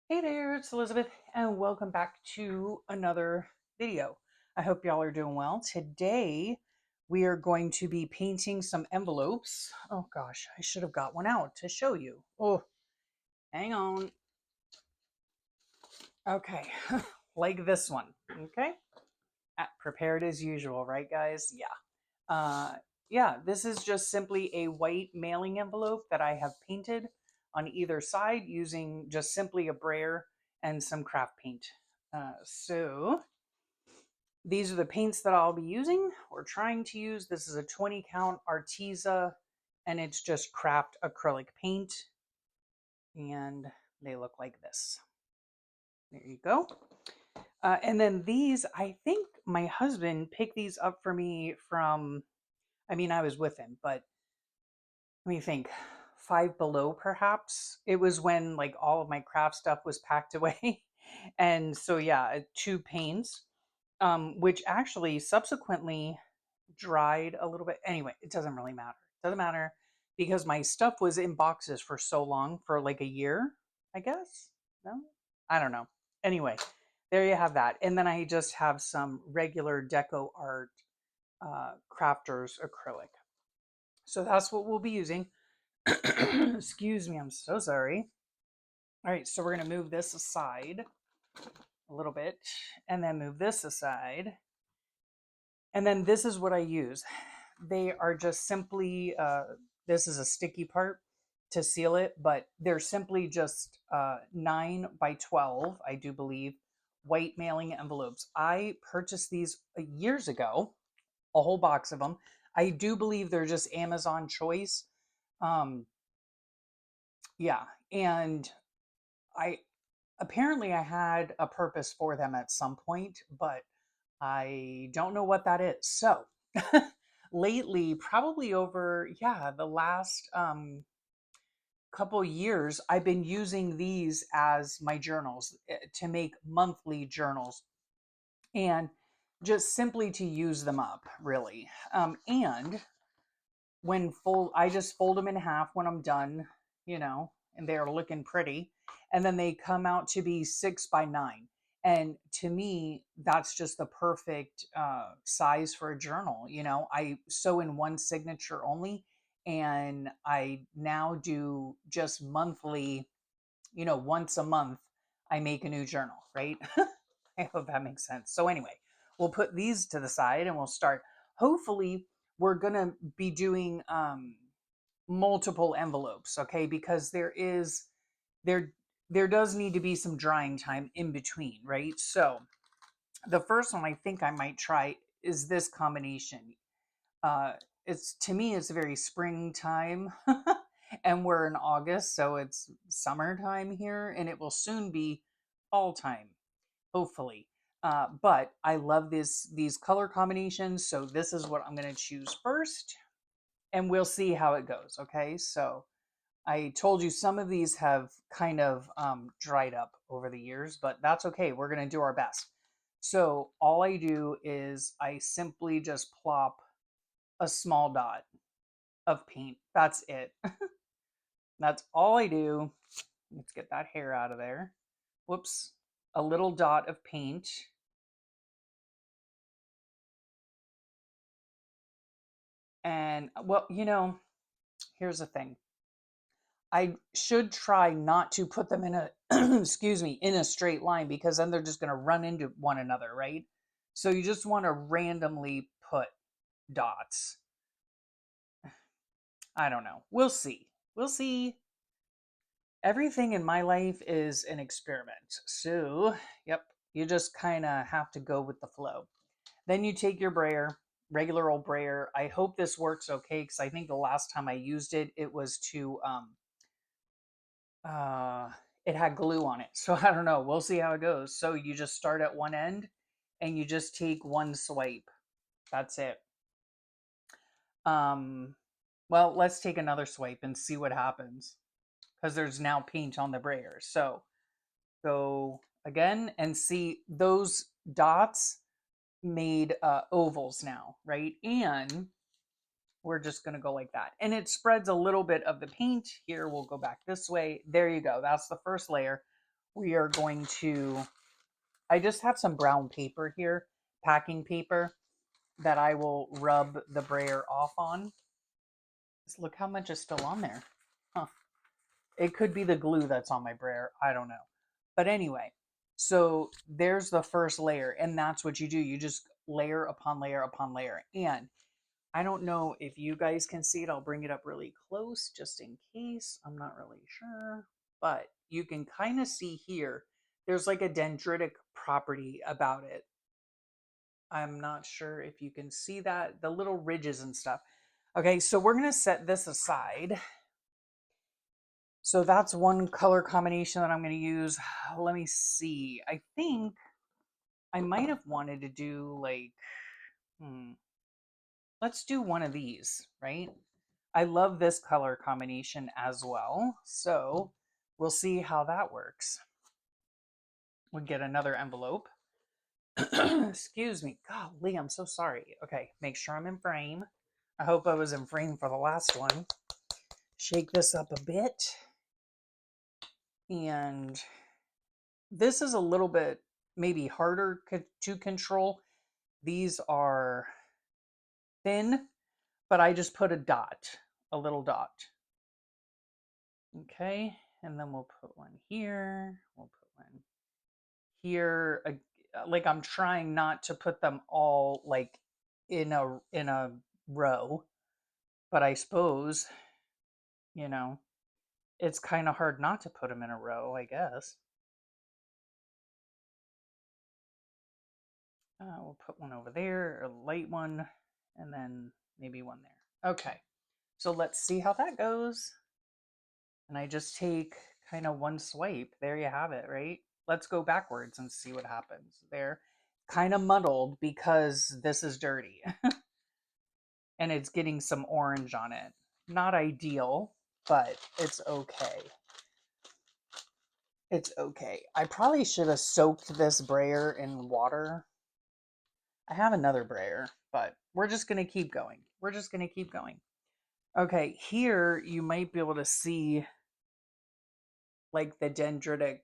Hey there, it's Elizabeth, and welcome back to another video. I hope y'all are doing well. Today, we are going to be painting some envelopes. Oh gosh, I should have got one out to show you. Oh, hang on. Okay, like this one. Okay, prepared as usual, right, guys? Yeah. Yeah, this is just simply a white mailing envelope that I have painted on either side using just simply a brayer and some craft paint. So these are the paints that I'll be using or trying to use. This is a 20 count Arteza and it's just craft acrylic paint. And they look like this. There you go. And then these, I think my husband picked these up for me from, I mean, I was with him, but let me think, Five Below perhaps. It was when like all of my craft stuff was packed away. And so, yeah, two paints, which actually subsequently dried a little bit. Anyway, it doesn't really matter. It doesn't matter because my stuff was in boxes for so long, for like a year, I guess. No, I don't know. Anyway, there you have that. And then I just have some regular deco art crafters acrylic. So that's what we'll be using. Excuse me, I'm so sorry. All right, so we're going to move this aside a little bit and then move this aside. And then this is what I use. They are just simply, this is a sticky part to seal it, but they're simply just 9 by 12, I do believe, white mailing envelopes. I purchased these years ago, a whole box of them. I do believe they're just Amazon choice. Um, yeah, and I apparently I had a purpose for them at some point, but I don't know what that is. So lately, probably over, yeah, the last couple years, I've been using these as my journals to make monthly journals and just simply to use them up, really. And when fold, I just fold them in half when I'm done, you know, and they're looking pretty. And then they come out to be 6 by 9. And to me, that's just the perfect size for a journal. You know, I sew in one signature only, and I now do just monthly, you know, once a month, I make a new journal, right? I hope that makes sense. So, anyway, we'll put these to the side and we'll start. Hopefully, we're going to be doing multiple envelopes, okay? Because there there does need to be some drying time in between, right? So, the first one I think I might try is this combination. Uh, it's to me, it's very springtime, and we're in August, so it's summertime here, and it will soon be fall time, hopefully. But I love these color combinations, so this is what I'm going to choose first, and we'll see how it goes. Okay, so I told you some of these have kind of dried up over the years, but that's okay. We're going to do our best. So all I do is I simply just plop a small dot of paint. That's it. That's all I do. Let's get that hair out of there. Whoops. A little dot of paint. And well, you know, here's the thing. I should try not to put them in a excuse me, in a straight line because then they're just going to run into one another, right? So you just want to randomly put dots. I don't know. We'll see. We'll see. Everything in my life is an experiment. So, yep, you just kind of have to go with the flow. Then you take your brayer, regular old brayer. I hope this works okay because I think the last time I used it, it was to uh it had glue on it. So I don't know. We'll see how it goes. So you just start at one end and you just take one swipe. That's it. Um well, let's take another swipe and see what happens because there's now paint on the brayer. So go again and see those dots made ovals now, right? And we're just going to go like that. And it spreads a little bit of the paint. Here, we'll go back this way. There you go. That's the first layer. we are going to, I just have some brown paper here, packing paper, that I will rub the brayer off on. Just look how much is still on there. Huh. It could be the glue that's on my brayer. I don't know. But anyway, so there's the first layer, and that's what you do. You just layer upon layer upon layer. And I don't know if you guys can see it. I'll bring it up really close just in case. I'm not really sure. But you can kind of see here, there's like a dendritic property about it. I'm not sure if you can see that, the little ridges and stuff. Okay, so we're going to set this aside. So that's one color combination that I'm going to use. Let me see. I think I might have wanted to do like, let's do one of these, right? I love this color combination as well. So we'll see how that works. We'll get another envelope. Excuse me. Golly, I'm so sorry. Okay, make sure I'm in frame. I hope I was in frame for the last one. Shake this up a bit. And this is a little bit maybe harder to control. These are thin, but I just put a dot, a little dot. Okay, and then we'll put one here. We'll put one here. Like I'm trying not to put them all like in a row, but I suppose, you know, it's kind of hard not to put them in a row, I guess. We'll put one over there, a light one, and then maybe one there. Okay, so let's see how that goes. And I just take kind of one swipe. There you have it, right? Let's go backwards and see what happens. There, kind of muddled because this is dirty. And it's getting some orange on it. Not ideal, but it's okay. It's okay. I probably should have soaked this brayer in water. I have another brayer, but we're just going to keep going. We're just going to keep going. Okay, here you might be able to see like the dendritic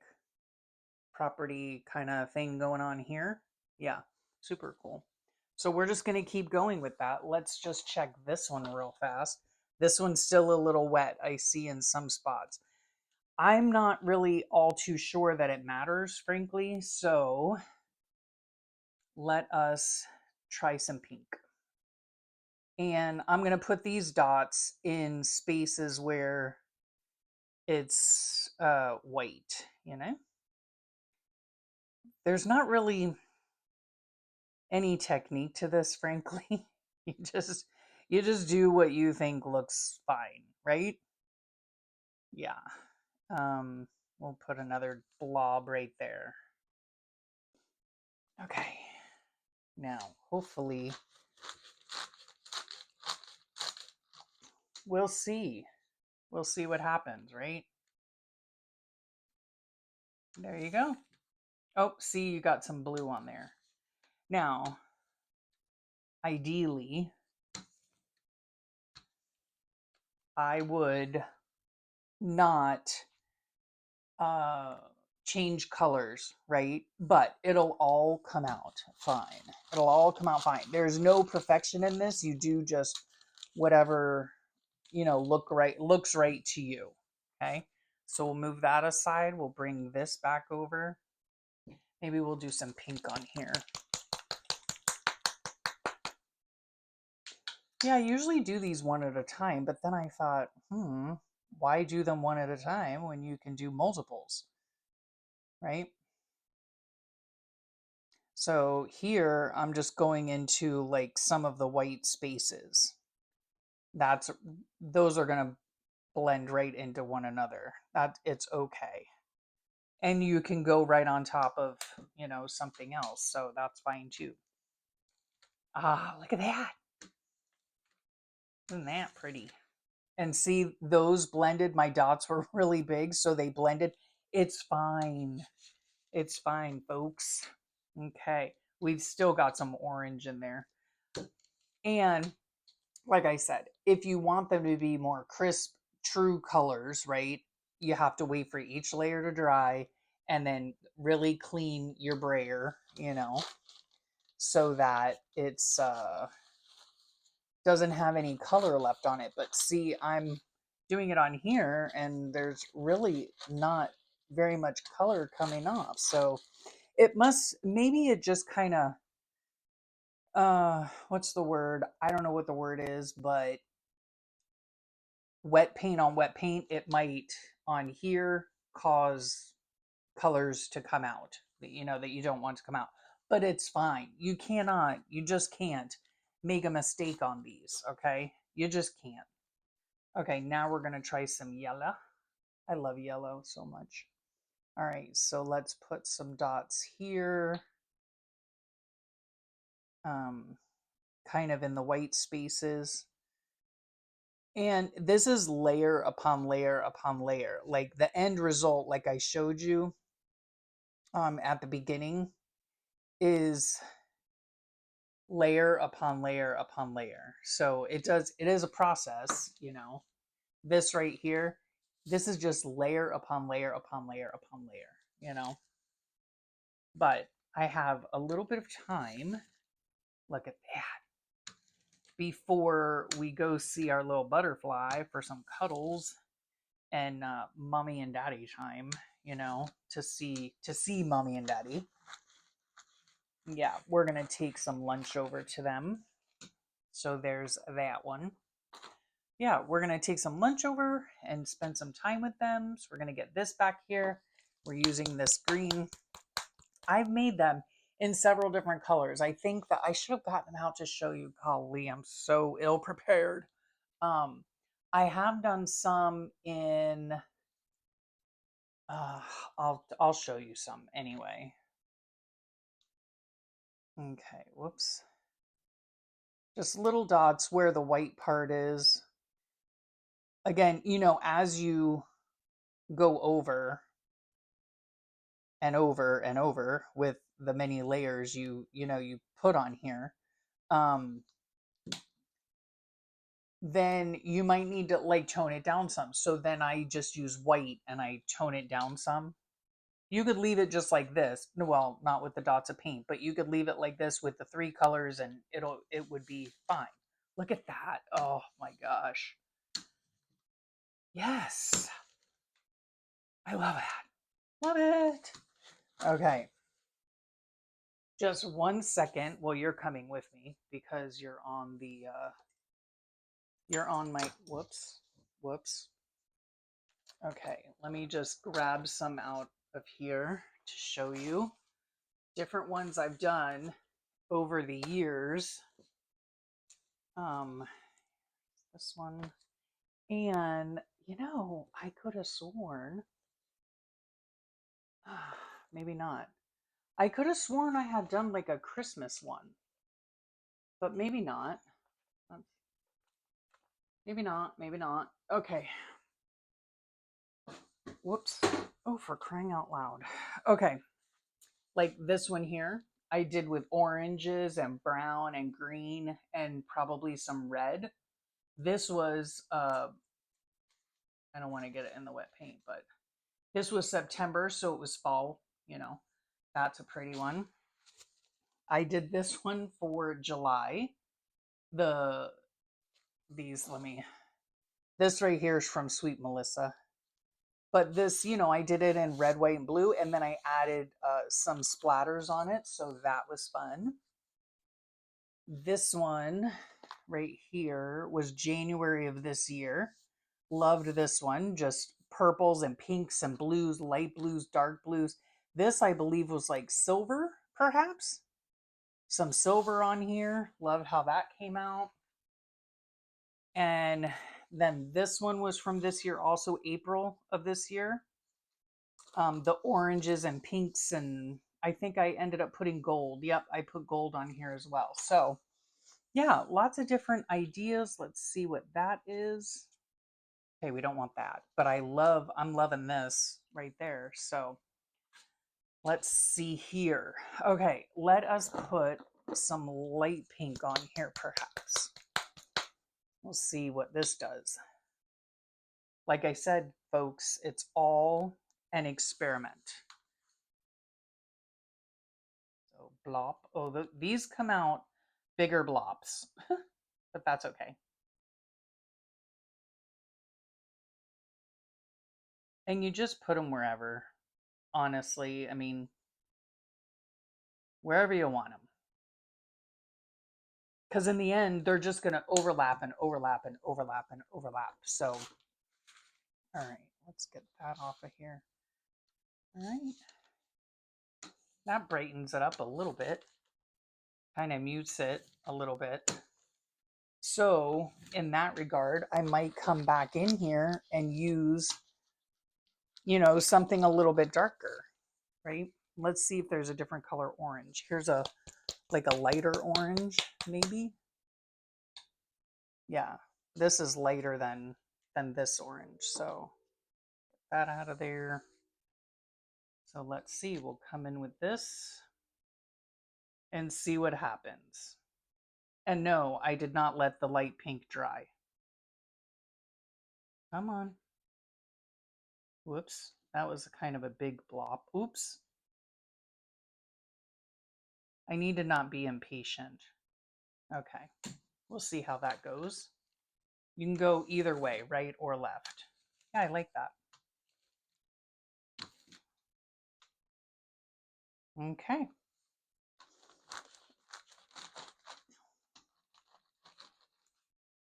property kind of thing going on here. Yeah, super cool. So we're just going to keep going with that. Let's just check this one real fast. This one's still a little wet, I see in some spots. I'm not really all too sure that it matters, frankly. So let us try some pink. And I'm going to put these dots in spaces where it's white, you know? There's not really any technique to this, frankly. you just do what you think looks fine, right? Yeah. We'll put another blob right there. Okay. Now, hopefully, we'll see. We'll see what happens, right? There you go. Oh, see, you got some blue on there. Now, ideally, I would not change colors, right? But it'll all come out fine. It'll all come out fine. There's no perfection in this. You do just whatever, looks right to you. Okay. So we'll move that aside. We'll bring this back over. Maybe we'll do some pink on here. Yeah, I usually do these one at a time, but then I thought, why do them one at a time when you can do multiples, right? So here I'm just going into like some of the white spaces. Those are going to blend right into one another. It's okay. And you can go right on top of, something else. So that's fine too. Ah, look at that. Isn't that pretty? And see, those blended, my dots were really big, so they blended. It's fine. It's fine, folks. Okay. We've still got some orange in there. And like I said, if you want them to be more crisp, true colors, right, you have to wait for each layer to dry and then really clean your brayer, you know, so that it's doesn't have any color left on it. But see, I'm doing it on here and there's really not very much color coming off. So it must, maybe it just kind of what's the word? I don't know what the word is, but wet paint on wet paint, it might on here cause colors to come out that you know that you don't want to come out. But it's fine. You just can't make a mistake on these, okay? You just can't. Okay, now we're going to try some yellow. I love yellow so much. All right, so let's put some dots here. Kind of in the white spaces. And this is layer upon layer upon layer. Like the end result, like I showed you at the beginning, is layer upon layer upon layer. So it is a process, you know. This right here, this is just layer upon layer upon layer upon layer, you know. But I have a little bit of time. Look at that. Before we go see our little butterfly for some cuddles and mommy and daddy time, you know, to see mommy and daddy. Yeah, we're gonna take some lunch over to them. So there's that one. Yeah, we're gonna take some lunch over and spend some time with them. So we're gonna get this back here. We're using this green. I've made them in several different colors. I think that I should have gotten them out to show you. Golly, I'm so ill prepared. I have done some in I'll show you some anyway. Okay, whoops. Just little dots where the white part is. Again, you know, as you go over and over and over with the many layers you put on here, then you might need to like tone it down some. So then I just use white and I tone it down some. You could leave it just like this. Well, not with the dots of paint, but you could leave it like this with the three colors and it would be fine. Look at that. Oh my gosh. Yes. I love it. Love it. Okay. Just 1 second. Well, you're coming with me because you're on the you're on my whoops. Okay, let me just grab some out of here to show you different ones I've done over the years. This one, and you know, I could have sworn, maybe not. I could have sworn I had done like a Christmas one, but maybe not. Maybe not. Maybe not. Okay. Whoops. Oh, for crying out loud. Okay. Like this one here, I did with oranges and brown and green and probably some red. This was, I don't want to get it in the wet paint, but this was September, so it was fall, you know. That's a pretty one. I did this one for July. This right here is from Sweet Melissa. But this, you know, I did it in red, white, and blue, and then I added some splatters on it, so that was fun. This one right here was January of this year. Loved this one, just purples and pinks and blues, light blues, dark blues. This, I believe, was like silver, perhaps. Some silver on here. Loved how that came out. And then this one was from this year, also April of this year. The oranges and pinks, and I think I ended up putting gold. Yep, I put gold on here as well. So yeah, lots of different ideas. Let's see what that is. Okay, we don't want that, but I'm loving this right there. So let's see here. Okay, let us put some light pink on here perhaps. We'll see what this does. Like I said, folks, it's all an experiment. Blop. Oh, these come out bigger blobs, but that's okay. And you just put them wherever, honestly. I mean, wherever you want them. Because in the end, they're just going to overlap and overlap and overlap and overlap. So, all right, let's get that off of here. All right. That brightens it up a little bit. Kind of mutes it a little bit. So, in that regard, I might come back in here and use, you know, something a little bit darker, right? Let's see if there's a different color orange. Here's a like a lighter orange, maybe. Yeah, this is lighter than this orange. So get that out of there. So let's see. We'll come in with this and see what happens. And no, I did not let the light pink dry. Come on. Whoops. That was kind of a big blob. Oops. I need to not be impatient. Okay. We'll see how that goes. You can go either way, right or left. Yeah, I like that. Okay.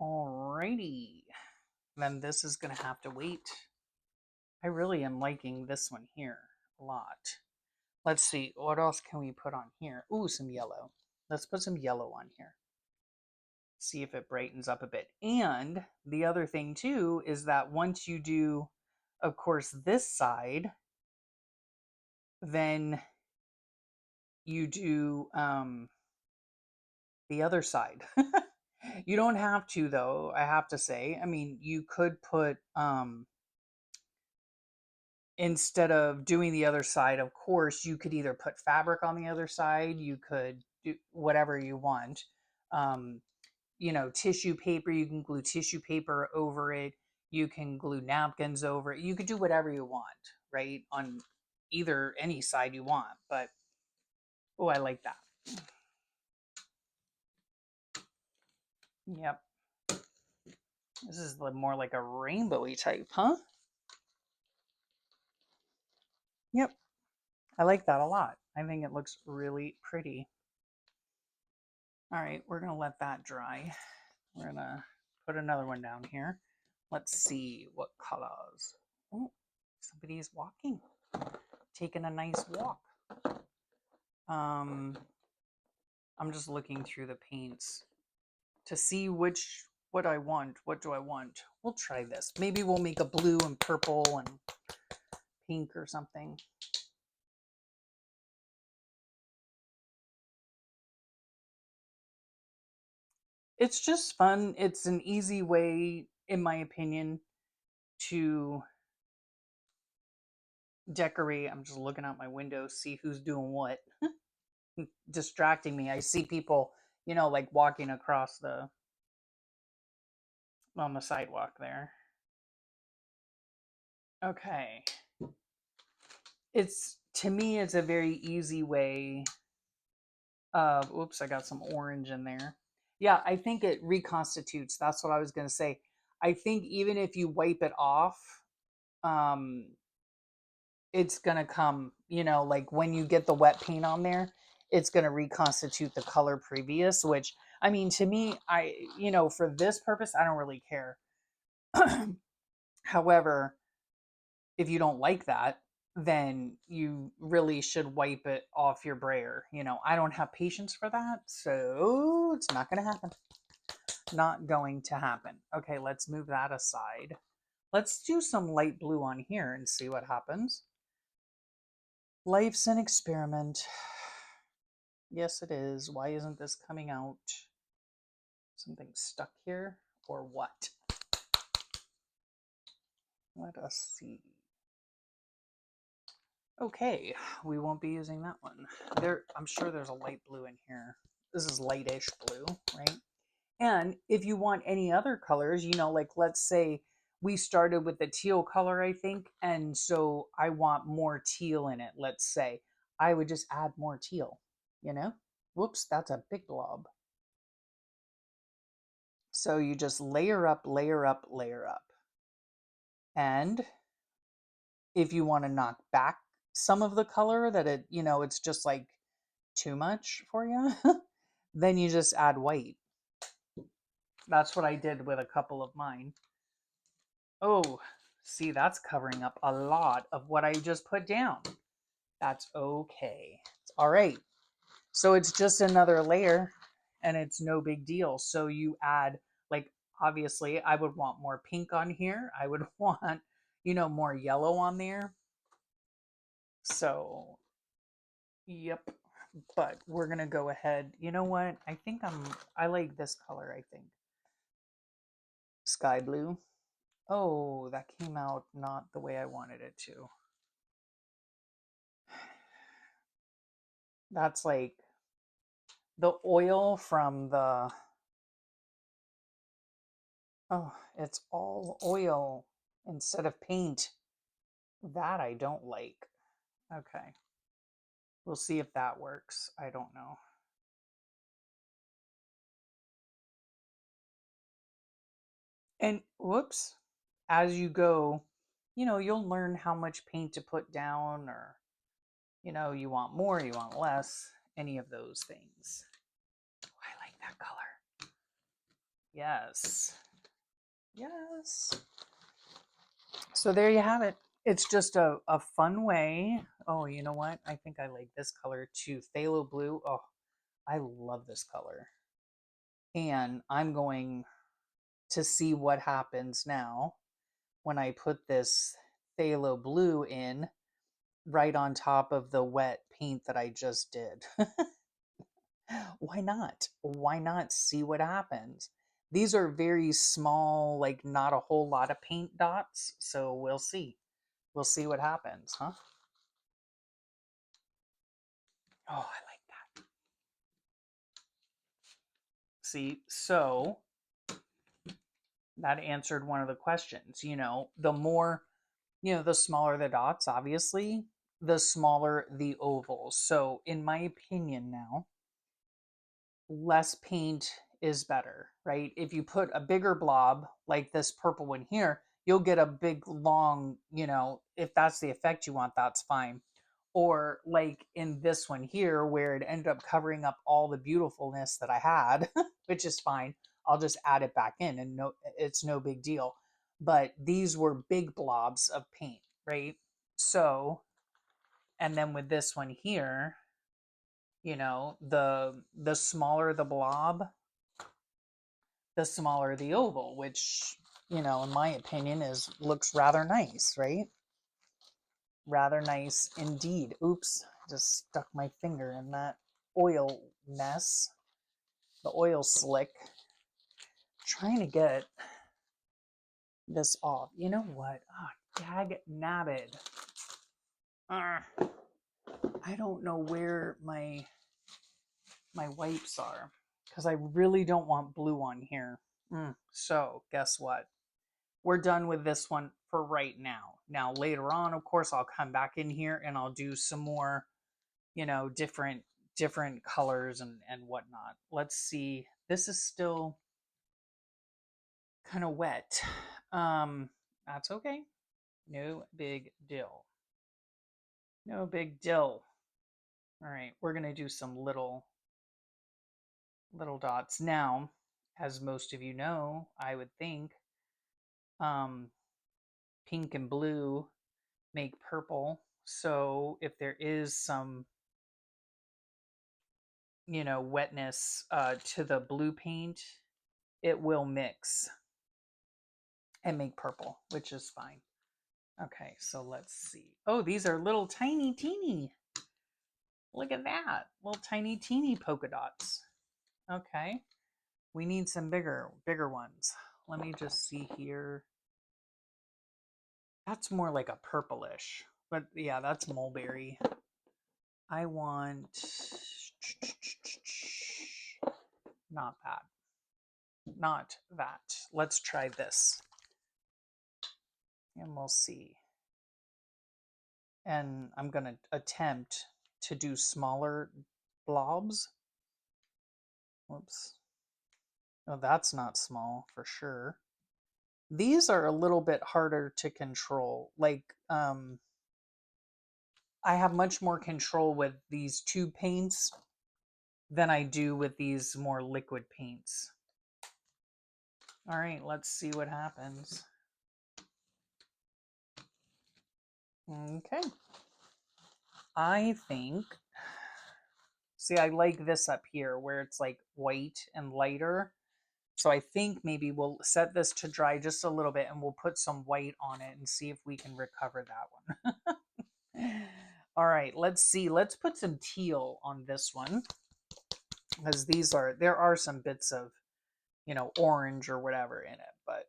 Alrighty. Then this is going to have to wait. I really am liking this one here a lot. Let's see, what else can we put on here? Ooh, some yellow. Let's put some yellow on here. See if it brightens up a bit. And the other thing too is that once you do, of course, this side, then you do the other side. You don't have to, though, I have to say. I mean, you could put instead of doing the other side, of course, you could either put fabric on the other side, you could do whatever you want. You know, tissue paper, you can glue tissue paper over it, you can glue napkins over it, you could do whatever you want, right? On either any side you want, but oh, I like that. Yep. This is more like a rainbowy type, huh? Yep. I like that a lot. I think it looks really pretty. All right, we're going to let that dry. We're going to put another one down here. Let's see what colors. Oh, somebody's walking, taking a nice walk. I'm just looking through the paints to see what I want. What do I want? We'll try this. Maybe we'll make a blue and purple and pink or something. It's just fun. It's an easy way, in my opinion, to decorate. I'm just looking out my window, see who's doing what. Distracting me. I see people, you know, like walking across on the sidewalk there. Okay. To me, it's a very easy way of, oops, I got some orange in there. Yeah, I think it reconstitutes. That's what I was going to say. I think even if you wipe it off, it's going to come, you know, like when you get the wet paint on there, it's going to reconstitute the color previous, which, I mean, to me, you know, for this purpose, I don't really care. However, if you don't like that, then you really should wipe it off your brayer. You know, I don't have patience for that, so it's not going to happen. Not going to happen. Okay, let's move that aside. Let's do some light blue on here and see what happens. Life's an experiment. Yes, it is. Why isn't this coming out? Something stuck here or what? Let us see. Okay, we won't be using that one. I'm sure there's a light blue in here. This is lightish blue, right? And if you want any other colors, you know, like let's say we started with the teal color, I think, and so I want more teal in it, let's say. I would just add more teal. you know? Whoops, that's a big blob. So you just layer up, layer up, layer up. And if you want to knock back some of the color that it's just like too much for you, then you just add white. That's what I did with a couple of mine. Oh, see, that's covering up a lot of what I just put down. That's okay. It's all right. So it's just another layer and it's no big deal. So you add, like, obviously I would want more pink on here. I would want, more yellow on there. So, yep. But we're going to go ahead. You know what? I like this color, I think. Sky blue. Oh, that came out not the way I wanted it to. That's like the oil from the, oh, it's all oil instead of paint. That I don't like. Okay. We'll see if that works. I don't know. And whoops, as you go, you'll learn how much paint to put down, or, you want more, you want less, any of those things. Oh, I like that color. Yes. Yes. So there you have it. It's just a fun way. Oh, you know what? I think I like this color too. Phthalo blue. Oh, I love this color. And I'm going to see what happens now when I put this phthalo blue in right on top of the wet paint that I just did. Why not? Why not see what happens? These are very small, like not a whole lot of paint dots, so we'll see. We'll see what happens, huh? Oh, I like that. See, so that answered one of the questions. The more, the smaller the dots, obviously, the smaller the ovals. So, in my opinion, now, less paint is better, right? If you put a bigger blob like this purple one here, you'll get a big, long, if that's the effect you want, that's fine. Or like in this one here, where it ended up covering up all the beautifulness that I had, which is fine. I'll just add it back in and it's no big deal. But these were big blobs of paint, right? So, and then with this one here, the smaller the blob, the smaller the oval, which, in my opinion, looks rather nice, right? Rather nice indeed. Oops, just stuck my finger in that oil mess, the oil slick. Trying to get this off. You know what? Oh, dag nabbit. I don't know where my wipes are, because I really don't want blue on here. So guess what? We're done with this one for right now. Now later on, of course, I'll come back in here and I'll do some more, different colors and whatnot. Let's see. This is still kind of wet. That's okay. No big deal. No big deal. All right, we're gonna do some little dots now. As most of you know, I would think, um, pink and blue make purple. So if there is some, wetness to the blue paint, it will mix and make purple, which is fine. Okay, so let's see. Oh, these are little tiny teeny. Look at that. Little tiny teeny polka dots. Okay. We need some bigger ones. Let me just see here. That's more like a purplish. But yeah, that's mulberry. I want not that. Not that. Let's try this. And we'll see. And I'm going to attempt to do smaller blobs. Whoops. Oh, that's not small for sure. These are a little bit harder to control. Like, I have much more control with these tube paints than I do with these more liquid paints. All right, let's see what happens. Okay. I think, see, I like this up here where it's like white and lighter. So I think maybe we'll set this to dry just a little bit and we'll put some white on it and see if we can recover that one. All right, let's see. Let's put some teal on this one because there are some bits of, orange or whatever in it, but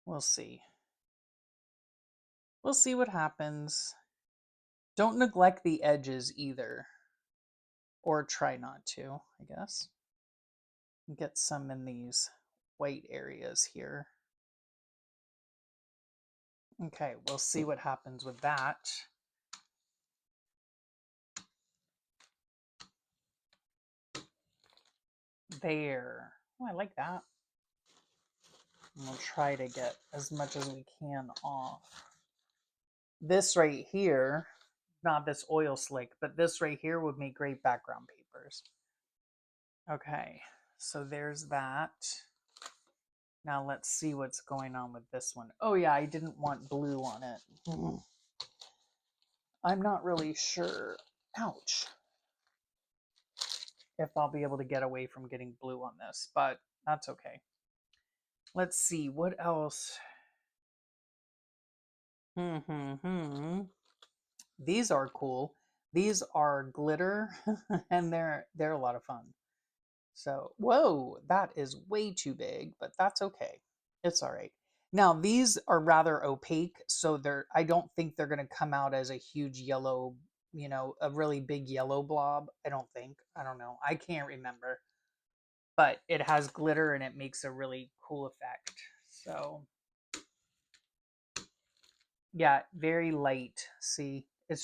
we'll see. We'll see what happens. Don't neglect the edges either, or try not to, I guess. Get some in these white areas here. Okay, we'll see what happens with that. There. Oh, I like that. And we'll try to get as much as we can off. This right here, not this oil slick, but this right here would make great background papers. Okay, so there's that. Now let's see what's going on with this one. Oh yeah, I didn't want blue on it. I'm not really sure. Ouch. If I'll be able to get away from getting blue on this, but that's okay. Let's see, what else? These are cool. These are glitter and they're a lot of fun. So, whoa, that is way too big, but that's okay. It's all right. Now, these are rather opaque, so I don't think they're going to come out as a huge yellow, a really big yellow blob. I don't think. I don't know. I can't remember. But it has glitter and it makes a really cool effect. So, yeah, very light. See, it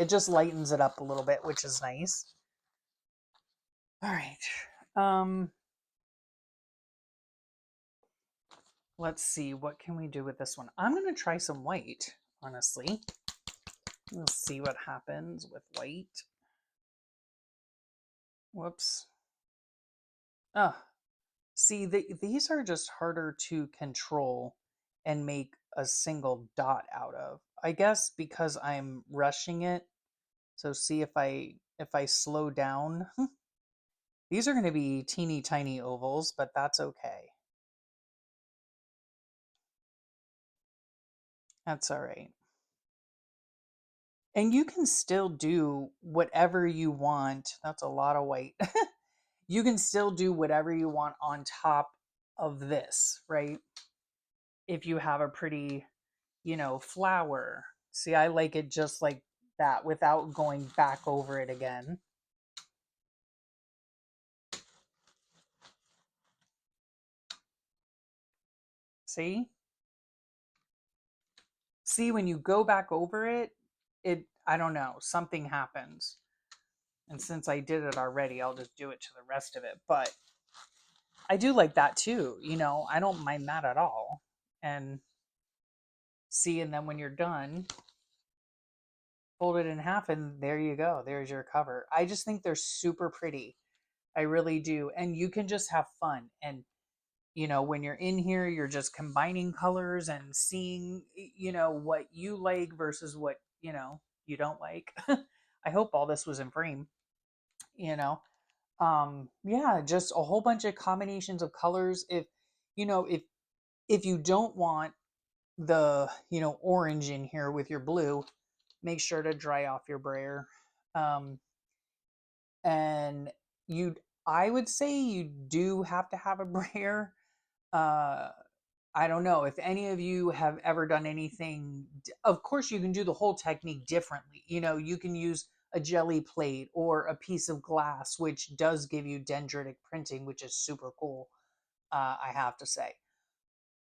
just lightens it up a little bit, which is nice. All right. Let's see, what can we do with this one? I'm going to try some white, honestly. We'll see what happens with white. Whoops. Oh, see, these are just harder to control and make a single dot out of. I guess because I'm rushing it. So see if I slow down. These are going to be teeny tiny ovals, but that's okay. That's all right. And you can still do whatever you want. That's a lot of white. You can still do whatever you want on top of this, right? If you have a pretty, flower. See, I like it just like that without going back over it again. See? See, when you go back over it, I don't know, something happens. And since I did it already, I'll just do it to the rest of it. But I do like that too. I don't mind that at all. And see, and then when you're done, fold it in half and there you go. There's your cover. I just think they're super pretty. I really do. And you can just have fun. And, when you're in here, you're just combining colors and seeing, what you like versus what, you don't like. I hope all this was in frame, you know. Yeah, just a whole bunch of combinations of colors. If you don't want the, orange in here with your blue, make sure to dry off your brayer. And I would say you do have to have a brayer. uh I don't know if any of you have ever done anything. Of course you can do the whole technique differently. You can use a jelly plate or a piece of glass, which does give you dendritic printing, which is super cool, I have to say.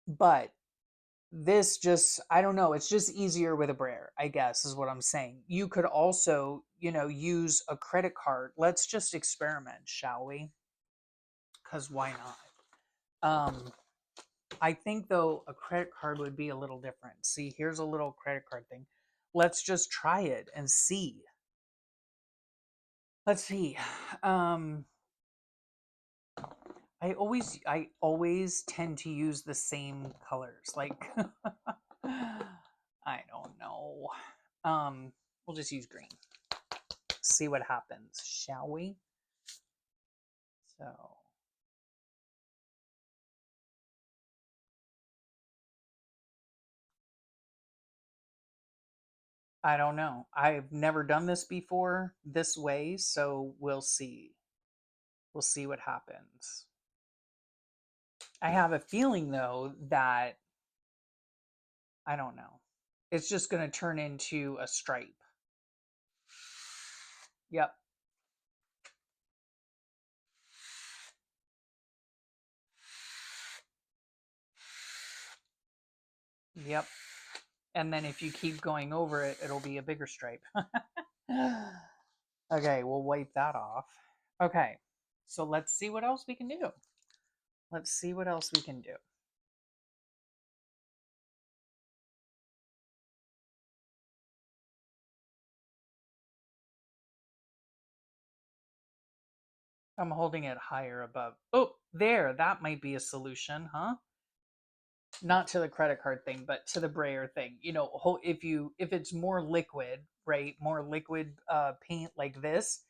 But this just, I don't know, it's just easier with a brayer, I guess is what I'm saying. You could also use a credit card. Let's just experiment, shall we? Because why not? I think though a credit card would be a little different. See, here's a little credit card thing. Let's just try it and see. Let's see. Um, I always tend to use the same colors. Like I don't know. We'll just use green. See what happens, shall we? So I don't know. I've never done this before this way, so we'll see. We'll see what happens. I have a feeling though that I don't know. It's just going to turn into a stripe. Yep. Yep. And then if you keep going over it, it'll be a bigger stripe. Okay, we'll wipe that off. Okay, so let's see what else we can do. Let's see what else we can do. I'm holding it higher above. Oh, there, that might be a solution, huh? Not to the credit card thing, but to the brayer thing. If it's more liquid, right? More liquid paint like this,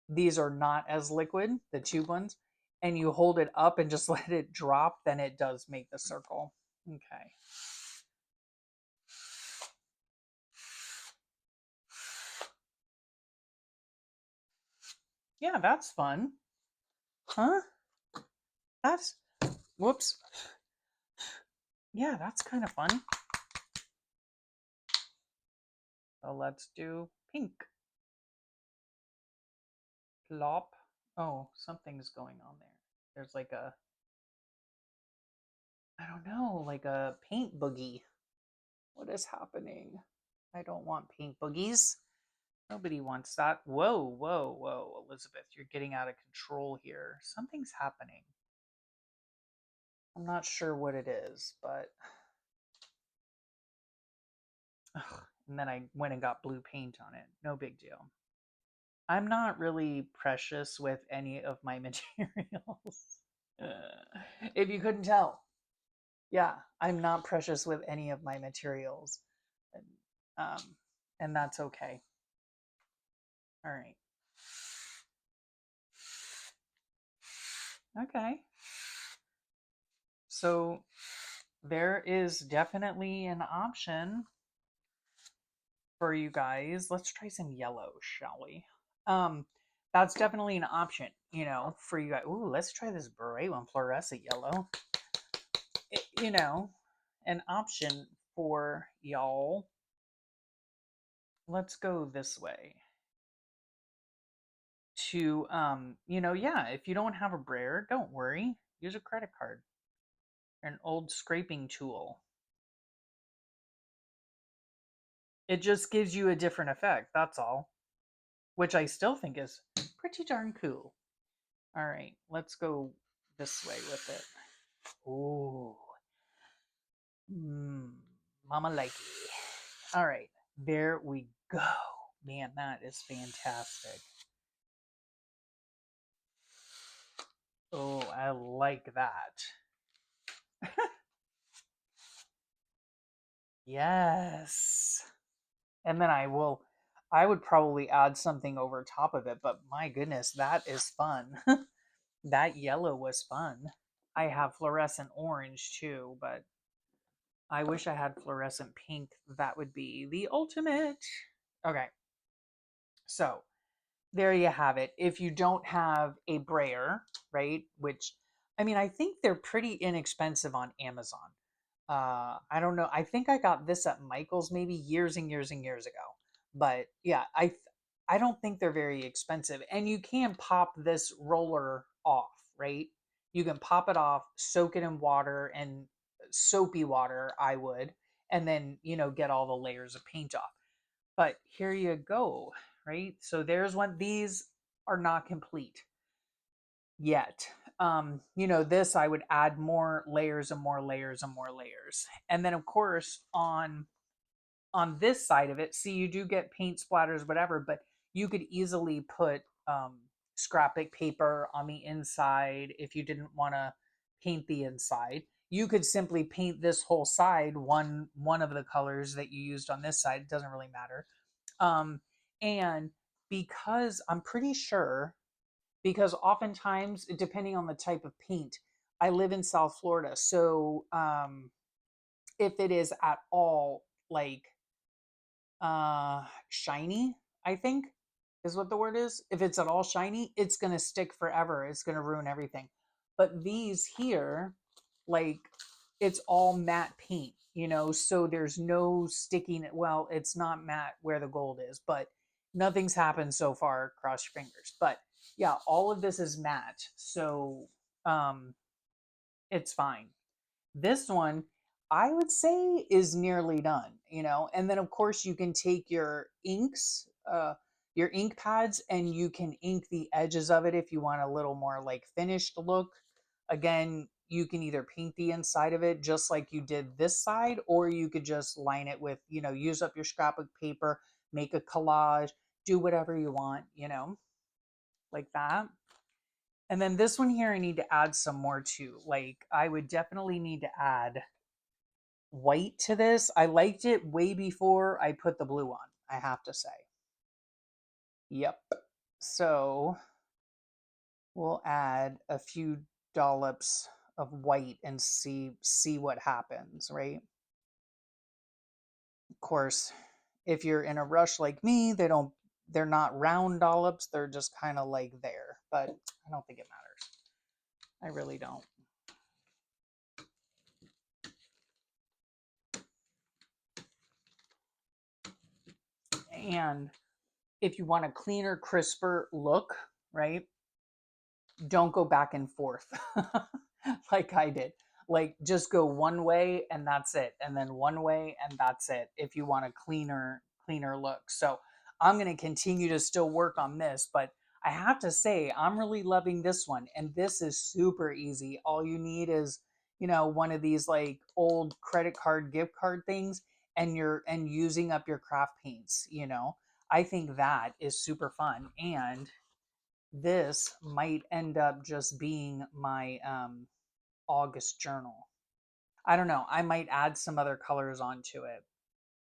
these are not as liquid, the tube ones, and you hold it up and just let it drop, then it does make the circle. Okay. Yeah, that's fun. Huh? That's, whoops. Yeah, that's kind of fun. So let's do pink. Plop. Oh, something's going on there. There's like a, I don't know, like a paint boogie. What is happening? I don't want paint boogies. Nobody wants that. Whoa, whoa, whoa, Elizabeth, you're getting out of control here. Something's happening. I'm not sure what it is, but... Ugh. And then I went and got blue paint on it. No big deal. I'm not really precious with any of my materials. If you couldn't tell. Yeah, I'm not precious with any of my materials. Um, and that's okay. All right. Okay. So there is definitely an option for you guys. Let's try some yellow, shall we? That's definitely an option, for you guys. Ooh, let's try this bright one, fluorescent yellow. An option for y'all. Let's go this way. Yeah, if you don't have a brayer, don't worry. Use a credit card. An old scraping tool. It just gives you a different effect, that's all. Which I still think is pretty darn cool. All right, let's go this way with it. Ooh. Mama likey. All right, there we go. Man, that is fantastic. Oh, I like that. Yes. And then I would probably add something over top of it, but my goodness, that is fun. That yellow was fun. I have fluorescent orange too, but I wish I had fluorescent pink. That would be the ultimate. Okay. So there you have it. If you don't have a brayer, right? Which, I mean, I think they're pretty inexpensive on Amazon. I don't know. I think I got this at Michael's maybe years and years and years ago. But yeah, I don't think they're very expensive. And you can pop this roller off, right? You can pop it off, soak it in water and soapy water, I would, and then, get all the layers of paint off. But here you go. right? So there's one. These are not complete yet. You know, this I would add more layers and more layers and more layers. And then of course on this side of it, see, you do get paint splatters, whatever, but you could easily put scrapbook paper on the inside if you didn't want to paint the inside. You could simply paint this whole side one of the colors that you used on this side. It doesn't really matter. And because I'm pretty sure, because oftentimes, depending on the type of paint, I live in South Florida, so if it is at all like shiny, I think is what the word is. If it's at all shiny, it's going to stick forever. It's going to ruin everything. But these here, like, it's all matte paint, you know, so there's no sticking. Well, it's not matte where the gold is, but nothing's happened so far. Cross your fingers. But yeah, all of this is matte, so um it's fine. This one, I would say, is nearly done, you know. And then, of course, you can take your ink pads, and you can ink the edges of it if you want a little more like finished look. Again, you can either paint the inside of it just like you did this side, or you could just line it with, you know, use up your scrapbook paper, make a collage, do whatever you want, you know, like that. And then this one here, I need to add some more to. Like, I would definitely need to add white to this. I liked it way before I put the blue on, I have to say. Yep. So we'll add a few dollops of white and see what happens, right? Of course, if you're in a rush like me, they're not round dollops, they're just kind of like there, but I don't think it matters. I really don't. And if you want a cleaner, crisper look, right? Don't go back and forth like I did. Like, just go one way and that's it, and then one way and that's it if you want a cleaner look. So I'm going to continue to still work on this, but I have to say I'm really loving this one, and this is super easy. All you need is, you know, one of these like old credit card gift card things, and you're and using up your craft paints, you know. I think that is super fun, and this might end up just being my August journal. I don't know. I might add some other colors onto it,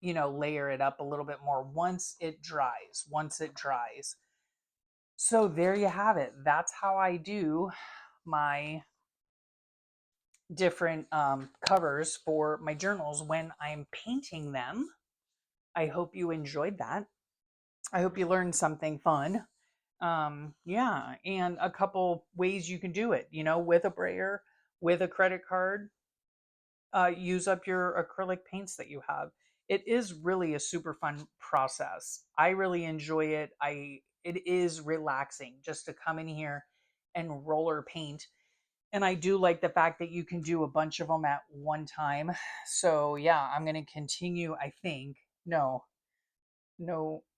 you know, layer it up a little bit more once it dries. Once it dries. So there you have it. That's how I do my different covers for my journals when I'm painting them. I hope you enjoyed that. I hope you learned something fun. Yeah, and a couple ways you can do it, you know, with a brayer, with a credit card. Use up your acrylic paints that you have. It is really a super fun process. I really enjoy it. It is relaxing just to come in here and roller paint. And I do like the fact that you can do a bunch of them at one time. So yeah, I'm going to continue, I think. No,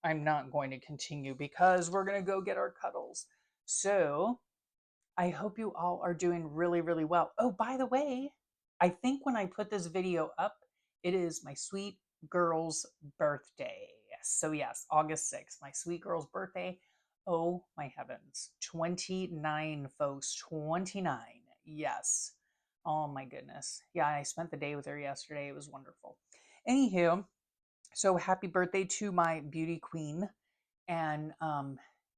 I'm not going to continue because we're going to go get our cuddles. So I hope you all are doing really, really well. Oh, by the way, I think when I put this video up, it is my sweet girl's birthday. So yes, August 6th, my sweet girl's birthday. Oh my heavens. 29, folks. 29. Yes. Oh my goodness. Yeah, I spent the day with her yesterday. It was wonderful. Anywho, so happy birthday to my beauty queen. And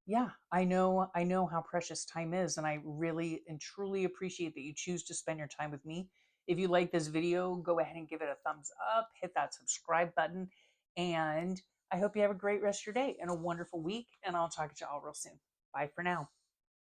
yeah, I know how precious time is, and I really and truly appreciate that you choose to spend your time with me. If you like this video, go ahead and give it a thumbs up, hit that subscribe button, and I hope you have a great rest of your day and a wonderful week, and I'll talk to you all real soon. Bye for now.